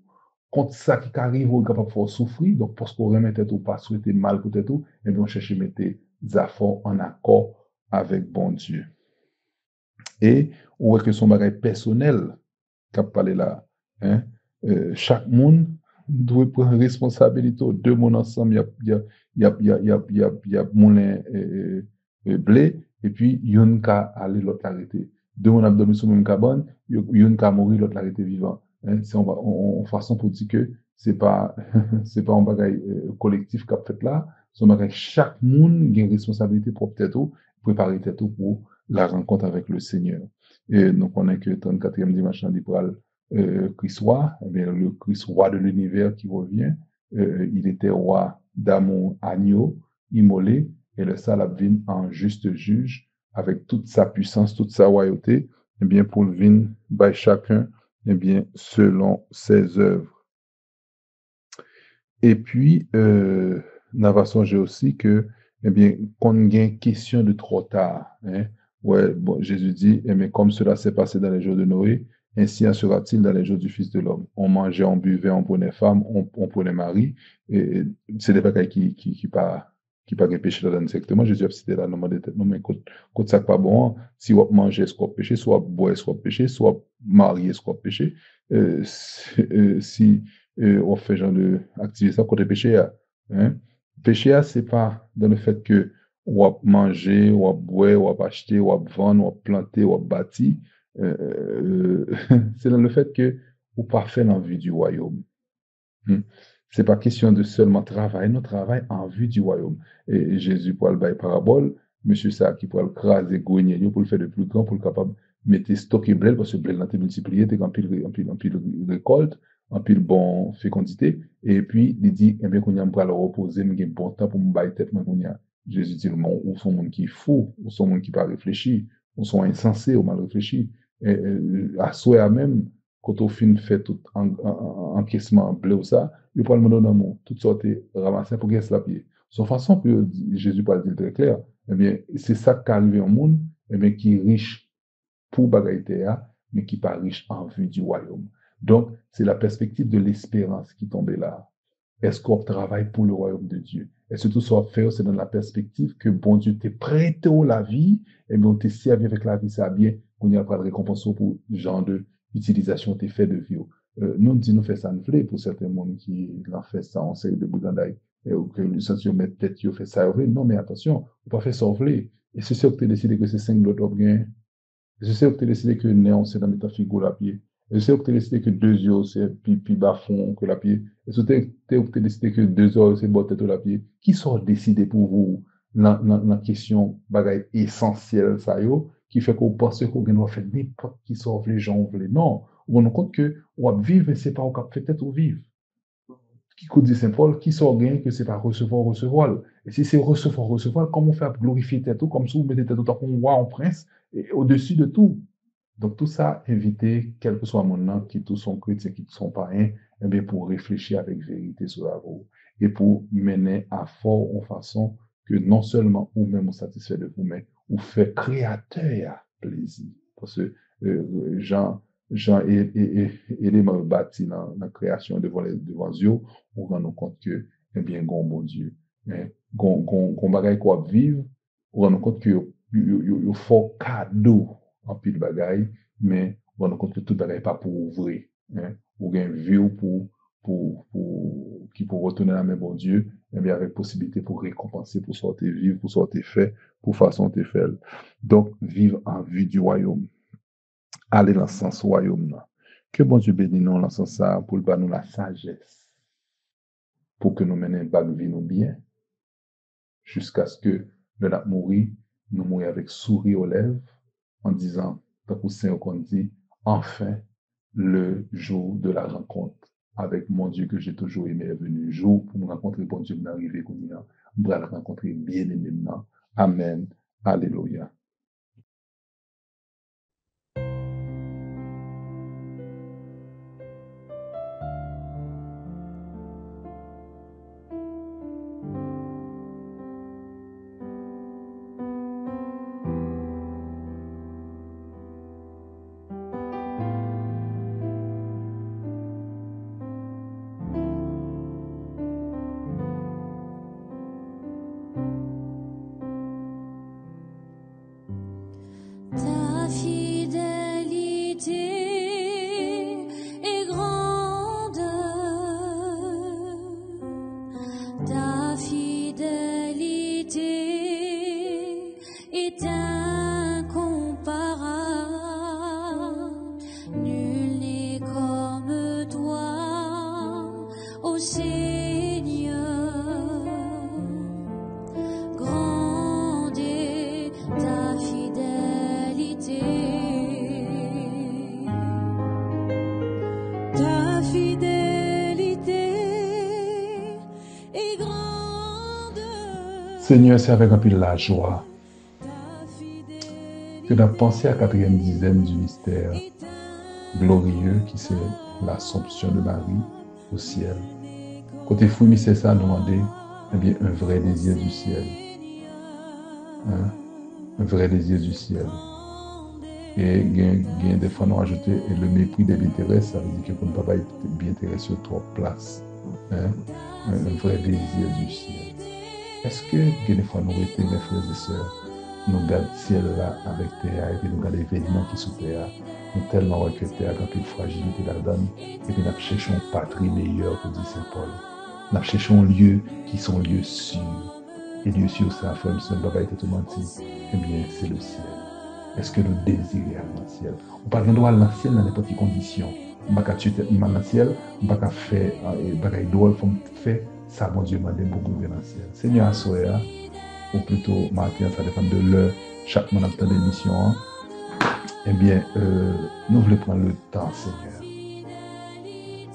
contre ça qui arrive, qui est capable de faire souffrir. Donc, parce qu'on remet tête ou pas souhaiter mal pour tête ou, eh bien, on cherche mettre des affaires en accord avec bon Dieu. Et, ou est-ce que son bagage personnel, qu'a parlé là, hein, chaque monde doit prendre responsabilité. Deux mondes ensemble, il y a moulin blé, et puis yon ka aller l'autre arrêter. Deux mondes abdomen sur même cabane, yon ka mourir l'autre arrêter vivant. Hein, c'est en façon pour dire que c'est pas c'est pas un bagage collectif qu'a fait là, c'est un bagage chaque monde a une responsabilité pour peut-être préparer tête pour la rencontre avec le Seigneur. Et donc, on est que 34e dimanche en libéral, Christ roi, eh bien, le Christ roi de l'univers qui revient, il était roi d'amour agneau, immolé, et le salabvin en juste juge, avec toute sa puissance, toute sa royauté, eh bien, pour le vin, by chacun, eh bien, selon ses œuvres. Et puis, n'a pas songé aussi que, eh bien, qu'on gagne question de trop tard, hein. Ouais, bon, Jésus dit, eh bien, comme cela s'est passé dans les jours de Noé, ainsi en sera-t-il dans les jours du Fils de l'homme. On mangeait, on buvait, on prenait femme, on prenait mari, et c'est des bagailles qui pas péché là directement. Jésus a cité là, non, mais écoute, ça pas bon, si on mange, est-ce qu'on péché, soit boire, est-ce qu'on péché, soit marié, est-ce qu'on péché, si on fait genre de activer ça côté péché, hein. Péché, c'est pas dans le fait que ou à manger, ou à boire, ou à acheter, ou à vendre, ou à planter, ou à bâtir. C'est dans le fait que ou pas faire l'envie du royaume. C'est pas question de seulement travail, nous travaillons en vue du royaume. Et Jésus, pour le bail parabole, monsieur ça qui pour le craser, gagner, pour le faire de plus grand, pour le capable mettre stocker blé, parce que blé n'a été multiplié, t'es en pile récolte, en pile bon fécondité. Et puis, il dit, eh bien, qu'on y a pour le reposer, mais il y a bon temps pour me bailler tête, moi, qu'on y a. Jésus dit, ou son monde qui est fou, ou son monde qui pas réfléchi, ou sont insensés, ou mal réfléchi. À soi même, quand on fin fait tout encaissement blé ou ça, il prend le monde dans mon, toutes sortes ramasser pour gagner la pied. Son façon, que Jésus parle dire très clair, eh bien, c'est ça qui arrive au monde, eh bien, qui est riche pour bagaille, mais qui pas riche en vue du royaume. Donc, c'est la perspective de l'espérance qui tombe là. Est-ce qu'on travaille pour le royaume de Dieu? Et surtout, ce qu'on fait, c'est dans la perspective que bon Dieu t'est prêté la vie, et bien, on t'est servi avec la vie, ça bien, qu'on n'y a pas de récompense pour ce genre de utilisation t'est fait de vie. Nous disons, nous fait ça, nous voulons, pour certains monde qui l'ont fait ça, on sait de bougandaï, et que le sens, ils mettent tête, ils fait ça, non, mais attention, on pas faire ça, et c'est sûr que tu as décidé que c'est 5 l'autre bien. Je sais que tu as décidé que néon, c'est dans ta figure la pied. Je sais que tu as décidé que 2 yeux, c'est plus bas fond que la pied. Et tu as décidé que 2 heures, c'est botte la pied. Qui sont décidés pour vous dans la question bagaille essentielle, ça yo, qui fait qu'on pense qu'on doit faire n'importe qui sauve les gens, non. On rend compte que on va vivre, mais c'est pas au cap fait tête ou vivre. Qui dit Saint Paul, qui sort gain que c'est pas recevoir. Et si c'est recevoir, comment faire glorifier tête ou comme si vous mettez tête tout en roi, en prince, et au-dessus de tout. Donc, tout ça, inviter, quel que soit mon nom, qui tous sont chrétiens, qui tous sont païens, eh bien, pour réfléchir avec vérité sur la voie et pour mener à fort en façon que non seulement vous-même vous satisfait de vous, mais vous fait créateur à plaisir. Parce que Jean élément bâti dans la création devant Dieu, on rend compte que, eh bien, bon Dieu, qu'on bagaille quoi vivre, on rend compte que il faut cadeau en pile bagaille, mais on rend compte que tout bagaille pas pour ouvrir, ou gain vue qui pour retourner la main bon Dieu, et bien avec possibilité pour récompenser, pour sortir vivre, pour sortir fait, pour façon te faire. Donc, vivre en vue du royaume. Aller dans le sens royaume. Que bon Dieu bénisse nous dans le sens ça, pour nous la sagesse, pour que nous menions une vie nous bien, jusqu'à ce que nous mourir, nous mourir avec sourire aux lèvres, en disant, tant que Saint qu'on dit, enfin, le jour de la rencontre avec mon Dieu que j'ai toujours aimé est venu. Jour pour me rencontrer, bon Dieu, m'arriver qu'on y a, me rencontrer bien aimé maintenant. Amen. Alléluia. Ta fidélité est grande, ta fidélité est incomparable, nul n'est comme toi, ô Seigneur. Grande est ta fidélité. Ta fidélité est grande. Seigneur, c'est avec un peu de la joie que nous avons pensé à la 4e dizaine du mystère glorieux qui c'est l'Assomption de Marie au ciel. Côté fou, c'est ça, nous demander eh bien, un vrai désir du ciel. Hein? Un vrai désir du ciel. Et des fois, nous ajouter le mépris des intérêts, ça veut dire que pour ne pas être bien intéressé sur trop place. Hein? Un vrai désir du ciel. Est-ce que des fois, nous été, mes frères et sœurs, nous regardons le ciel là avec terre, et puis nous regardons les événements qui sont terre, nous tellement que terre a une fragilité là-dedans, et puis nous cherchons une patrie meilleure, pour dire Saint Paul. Nous cherchons un lieu qui sont lieux sûrs. Et lieu sûr, ça, frère, ne va pas être tout menti. Eh bien, c'est le ciel. Est-ce que nous désirons aller dans le ciel? On parle de droit dans le ciel dans n'importe quelle condition. On ne peut pas tuer dans le ciel, on ne peut pas faire idole, il faut faire ça, mon Dieu, m'a demandé pour gouverner dans le ciel. Seigneur, à soir, ou plutôt matin, ça dépend de l'heure, chaque moment de l'émission. Eh bien, nous voulons prendre le temps, Seigneur,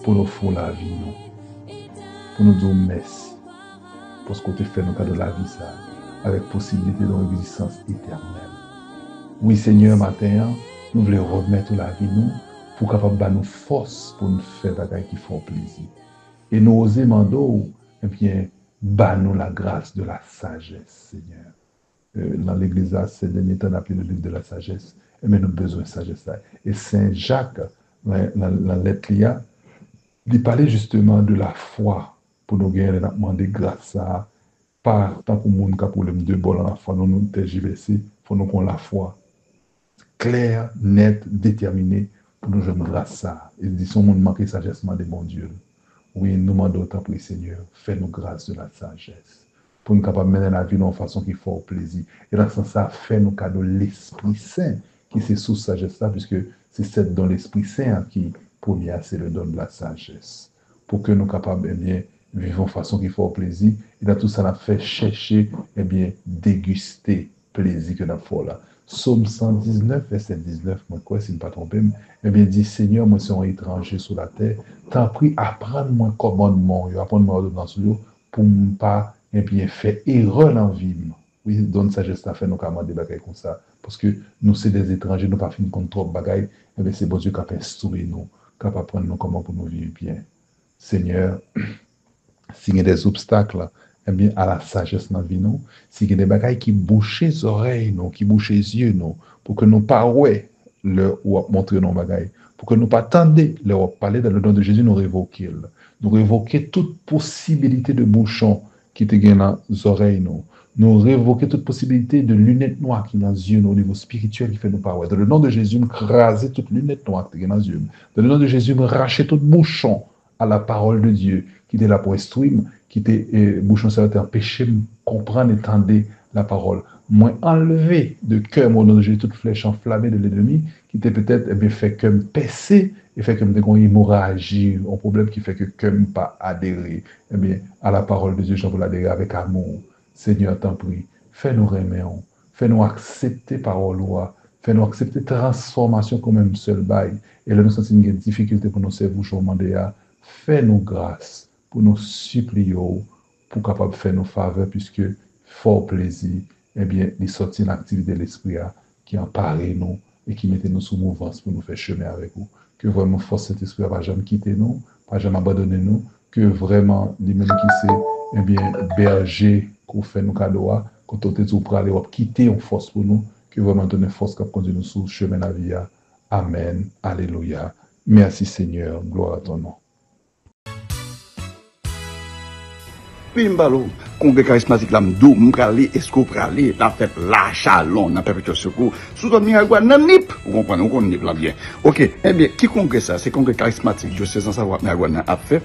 pour nous faire la vie, nous. Pour nous dire merci. Pour ce que tu fais dans le cadre de la vie, ça, avec possibilité d'une existence éternelle. Oui, Seigneur, matin, nous voulons remettre la vie, nous, pour capable de nous force pour nous faire des choses qui font plaisir. Et nous oser demander, eh bien, nous la grâce de la sagesse, Seigneur. Dans l'église, c'est le dernier temps d'appelé le livre de la sagesse. Mais nous avons besoin de sagesse. Et Saint Jacques, dans la lettre, il parlait justement de la foi. Pour nous gagner, nous demander grâce à pas tant pour nous qui a problème de bol dans la foi, nous tergiverser, pour nous qu'on la foi claire, nette, déterminée, pour nous jouer grâce à. Et dit son monde manque sagessement de bon Dieu. Oui, nous demandons autant pour le Seigneur, fais-nous grâce de la sagesse. Pour nous capables de mener la vie de façon qui fait au plaisir. Et dans ce sens, ça fait nous cadeau l'Esprit Saint, qui c'est sous sagesse là, puisque c'est cette dans l'Esprit Saint qui, premier, c'est le don de la sagesse. Pour que nous capables, eh bien, vivons de façon qui fait au plaisir. Et dans tout ça, nous fait chercher, eh bien, déguster plaisir que nous avons là. Psaume 119, verset 19, moi, quoi, si je ne me pas trompé, eh bien, dit, Seigneur, moi, suis un étranger sur la terre, t'en prie, apprends-moi commandement, apprends-moi ordonnance, pour ne pas, eh bien, faire erreur dans la vie. Oui, donne sagesse à faire nos camarades des bagailles comme ça. Parce que nous, c'est des étrangers, nous pas fini contre trop de bagailles, eh bien, c'est bon Dieu qui a instruit nous, qui a apprendre nous comment pour nous vivre bien. Seigneur, s'il y a des obstacles, eh bien, à la sagesse dans la vie, nous, s'il y a des bagailles qui bouchent les oreilles, nous, qui bouchent les yeux, nous, pour que nous parlions leur ou montrer nos bagailles, pour que nous pas attendions leur parler dans le nom de Jésus, nous révoquer. Nous révoquer toute possibilité de bouchon qui te gagne dans les oreilles, nous. Nous révoquer toute possibilité de lunettes noires qui sont dans les yeux, nous, au niveau spirituel qui fait nous parler. Dans le nom de Jésus, nous craser toute lunette noire qui est dans les yeux. Dans le nom de Jésus, nous racher tout bouchon à la parole de Dieu qui était là pour instruire, qui était bouchon ça a empêché de comprendre et entendre la parole. Moi, enlever de cœur, mon nom de Jésus, toute flèche enflammée de l'ennemi, qui était peut-être eh bien, fait que me percer et fait que me une hémorragie, un problème qui fait que me pas adhérer eh bien, à la parole de Dieu, j'en veux l'adhérer avec amour. Seigneur, t'en prie, fais-nous remettre, fais-nous accepter parole loi, fais-nous accepter transformation comme un seul bail. Et là, nous sentons une difficulté pour nous servir, je demande fais-nous grâce pour nous supplier, pour capable faire nos faveurs, puisque fort plaisir, eh bien, il sortit une activité de l'esprit qui empare nous et qui mettait nous sous mouvance pour nous faire chemin avec vous. Que vraiment force cet esprit va jamais quitter nous, pas jamais abandonner nous, que vraiment, les mêmes qui c'est, eh bien, berger, qu'on fait nos cadeaux, quand on est tout pour aller quitter une force pour nous, que vraiment donner force qui conduit nous sur le chemin de la vie. Amen. Alléluia. Merci Seigneur. Gloire à ton nom. Pimbalo, congrès charismatique là m'dou m'pralé esco pralé la fête la chalon na perpétuel secours sous ton miragua nan nip vous comprenez on connaît là bien OK eh bien qui congrès ça c'est congrès charismatique je sais sans savoir miragua a fait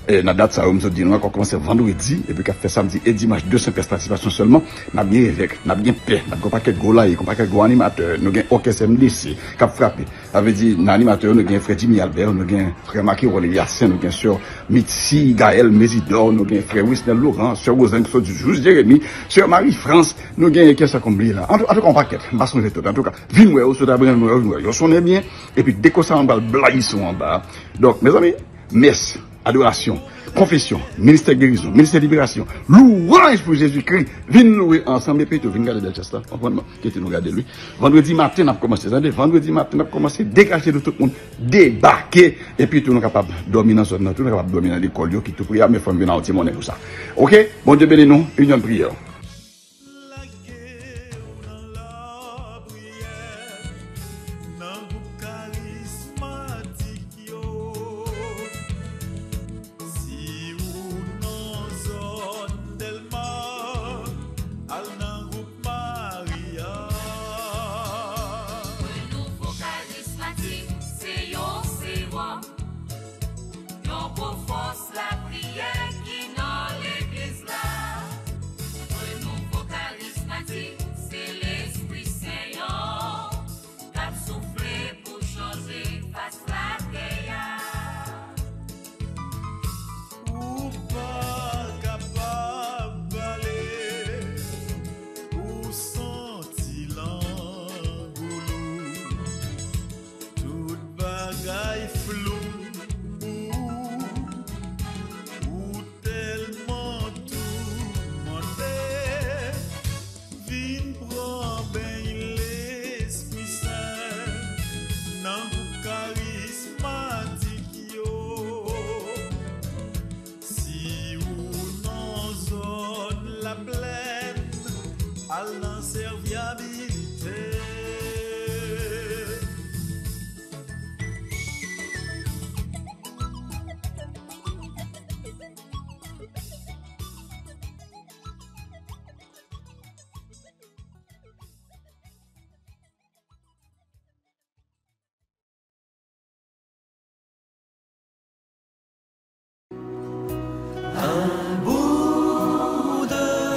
la date ça on me dit nous on commence vendredi et puis qu'a fait samedi et dimanche 200 participations seulement n'a bien évêque n'a bien paix n'a pas quelques gros là et pas quelques gros animateurs nous gain orchestre MDC qui frappé avait dit animateur nous gain frère Jimmy Albert nous gain frère Marquis René Yassin nous gain sœur Mitsi Gaël Mésidor nous gain frère Wisnel Laurent sœur Rosanne qui du Jus Jérémy sœur Marie France nous gain qu'est-ce qu'on oublie là en tout cas on paquet pas songer tout en tout cas vinn ouais sur d'abord nous yo sonne bien et puis dès que ça en bas blague sont en bas donc mes amis merci adoration, confession, ministère guérison, ministère libération, louange pour Jésus-Christ. Viens louer ensemble et puis tu viens regarder Chester. Qui était nous regarder lui. Vendredi matin, on a commencé. Vendredi matin, on a commencé à dégager de tout le monde, débarquer et puis tout nous capable de dormir dans zone, tout nous capable de dormir dans l'école qui tout prière, mais faut venir en petit monnaie pour ça. OK? Bon Dieu bénis nous, union de prière.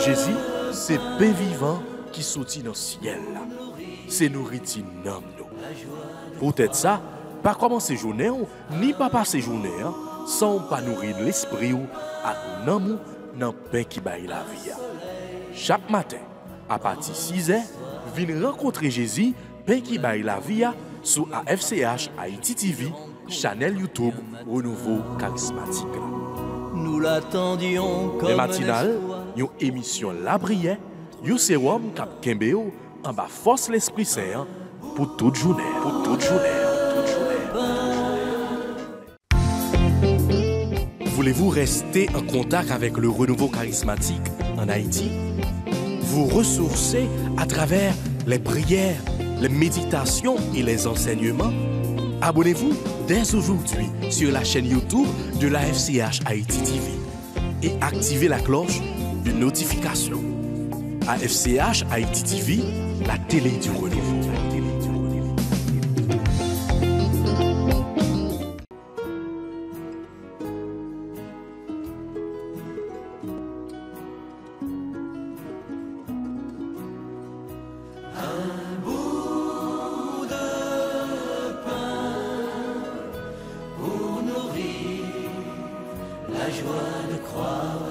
Jésus, c'est pain vivant qui sortit dans le ciel. C'est nourriture dans nous. Peut-être ça, pas commencer journée ni pas passer journée sans pas nourrir l'esprit ou à l'amour dans le pain qui baille la vie. Chaque matin, à partir de 6h, viens rencontrer Jésus, pain qui baille la vie sur AFCH Haïti TV, channel YouTube Renouveau Charismatique. Nous l'attendions comme les matinales, une émission La Prière, un sérum cap Kembeo en bas force l'Esprit Saint pour toute journée. Voulez-vous rester en contact avec le renouveau charismatique en Haïti? Vous ressourcer à travers les prières, les méditations et les enseignements? Abonnez-vous dès aujourd'hui sur la chaîne YouTube de la FCH Haïti TV et activez la cloche de notification. AFCH Haïti TV, la télé du renouveau. La joie de croire